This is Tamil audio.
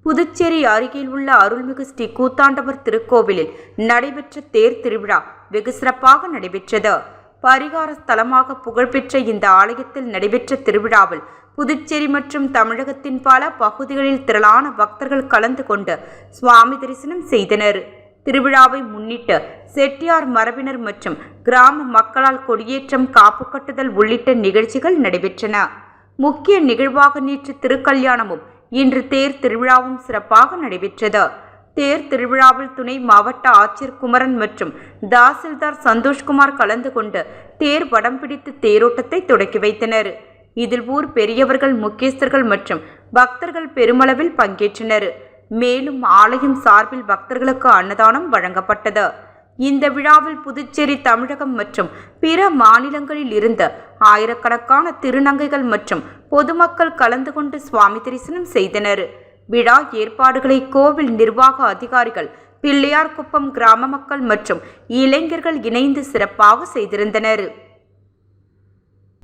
புதுச்சேரி அருகில் உள்ள அருள்மிகு ஸ்ரீ கூத்தாண்டவர் திருக்கோவிலில் நடைபெற்ற தேர் திருவிழா வெகு சிறப்பாக நடைபெற்றது. பரிகார ஸ்தலமாக புகழ்பெற்ற இந்த ஆலயத்தில் நடைபெற்ற திருவிழாவில் புதுச்சேரி மற்றும் தமிழகத்தின் பல பகுதிகளில் திரளான பக்தர்கள் கலந்து கொண்டு சுவாமி தரிசனம் செய்தனர். திருவிழாவை முன்னிட்டு செட்டியார் மரபினர் மற்றும் கிராம மக்களால் கொடியேற்றம், காப்பு கட்டுதல் உள்ளிட்ட நிகழ்ச்சிகள் நடைபெற்றன. முக்கிய நிகழ்வாக நேற்று திருக்கல்யாணமும் இன்று தேர் திருவிழாவும் சிறப்பாக நடைபெற்றது. தேர் திருவிழாவில் துணை மாவட்ட ஆட்சியர் குமரன் மற்றும் தாசில்தார் சந்தோஷ்குமார் கலந்து கொண்டு தேர் வடம் பிடித்து தேரோட்டத்தை தொடக்கி வைத்தனர். இதில் ஊர் பெரியவர்கள், முக்கியஸ்தர்கள் மற்றும் பக்தர்கள் பெருமளவில் பங்கேற்றனர். மேலும் ஆலயம் சார்பில் பக்தர்களுக்கு அன்னதானம் வழங்கப்பட்டது. இந்த விழாவில் புதுச்சேரி, தமிழகம் மற்றும் பிற மாநிலங்களில் இருந்து ஆயிரக்கணக்கான திருநங்கைகள் மற்றும் பொதுமக்கள் கலந்து கொண்டு சுவாமி தரிசனம் செய்தனர். விழா ஏற்பாடுகளை கோவில் நிர்வாக அதிகாரிகள், பிள்ளையார்குப்பம் கிராம மக்கள் மற்றும் இளைஞர்கள் இணைந்து சிறப்பாக செய்திருந்தனர்.